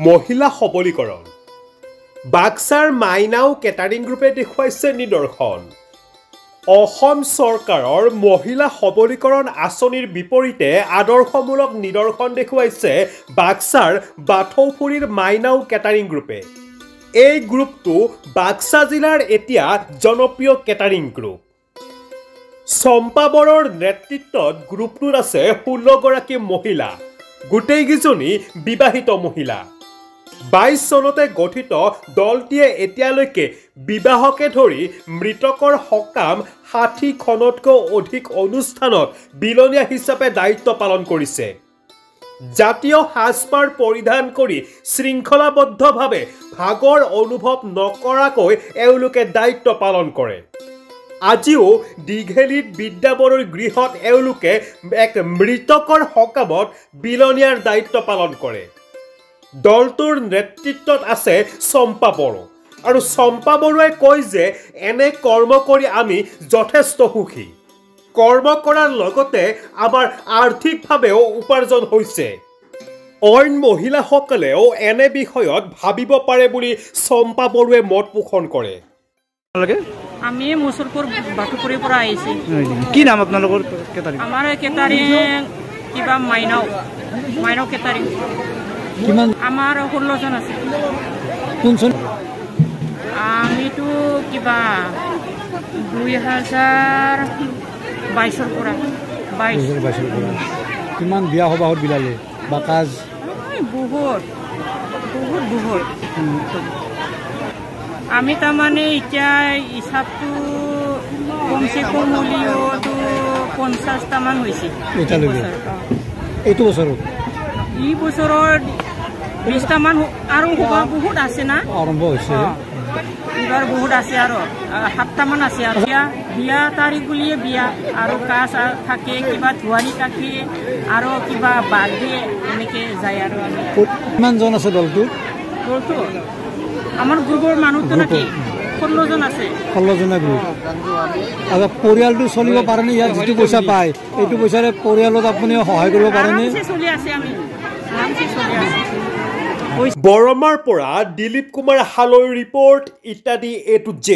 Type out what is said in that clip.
মহিলা সবলীকৰণ বাক্সাৰ মাইনাও কেটাৰিং গ্ৰুপে দেখুৱাইছে নিদৰ্শন অসম চৰকাৰৰ মহিলা সবলীকৰণ আঁচনিৰ বিপৰীতে আদৰ্শমূলক নিদৰ্শন দেখুৱাইছে বাক্সাৰ বাথৌফুৰিৰ মাইনাও কেটাৰিং গ্ৰুপে এই গ্ৰুপটো বাক্সা জিলাৰ এতিয়া জনপ্ৰিয় কেটাৰিং গ্ৰুপ চম্পাবৰৰ নেতৃত্বত গ্ৰুপটোত আছে 16 গৰাকী মহিলা গোটেইকেইজনী বিবাহিত মহিলা 22 চনতে গঠিত দলটিয়ে এতিয়ালৈকে বিবাহকে ধৰি মৃতকৰ সকাম 60 খনতকৈ অধিক অনুষ্ঠানত বিলনীয়া হিচাপে দায়িত্ব পালন কৰিছে জাতীয় সাজপাৰ পৰিধান কৰি শৃংখলাবদ্ধভাৱে ভাগৰ অনুভৱ নকৰাকৈ এওঁলোকে দায়িত্ব পালন কৰে আজিও দীঘেলীত বিদ্যাবৰৰ গৃহত এওঁলোকে এক মৃতকৰ সকামত বিলনীয়াৰ দায়িত্ব পালন কৰে দলটোৰ নেতৃত্বত আছে চম্পা বড়ো আৰু চম্পা বড়োৱে কয় যে এনে কৰ্ম কৰি আমি যথেষ্ট সুখী কৰ্ম কৰাৰ লগতে আমাৰ আৰ্থিকভাৱেও উপাৰ্জন হৈছে অইন মহিলাসকলেও এনে বিষয়ত ভাবিব পাৰে বুলি চম্পা বড়োৱে মত পোষণ কৰে আমি মুছলপুৰ বাথৌপুৰীৰ পৰা আহিছে কি নাম আপোনালোকৰ কেটাৰিং আমাৰ কেটাৰিং কিবা মাইনাও কেটাৰিং কিমান আমাৰ 16 জন আছে কোন চন আমিতো কিবা 2022 পৰা 22 কিমান বিয়া সবাহত বিলালে বা কাজ বহুত আমি তাৰমানে এতিয়া হিচাপটো কমচে কম হ'লেওতো 50টা মান হৈছে এইটো বছৰত এই বছৰত 20টা মান আৰু বহুত আছে না আৰম্ভ হৈছে এইবাৰ বহুত আছে আৰু 7টা মান আছে আৰু বিয়া তাৰিখ বুলিয়ে বিয়া আৰু কাজ থাকে কিবা ধুৱানি থাকে আৰু কিবা বাৰ্থডে এনেকৈ যায় আৰু আমি কিমানজন আছে দলটো আমাৰ গ্ৰুপৰ মানুহটো নাকি 16 জন আছে 16 জনৰ গ্ৰুপ আৰু পৰিয়ালটো চলিব পাৰেনে ইয়াত যিটো পইচা পায় এইটো পইচাৰে পৰিয়ালত আপুনি সহায় কৰিব পাৰেনে চলি আছে আমি চলি আছে বৰমাৰ পৰা দিলীপ কুমাৰ হালৈৰ ৰিপৰ্ট ইত্যাদি A to Z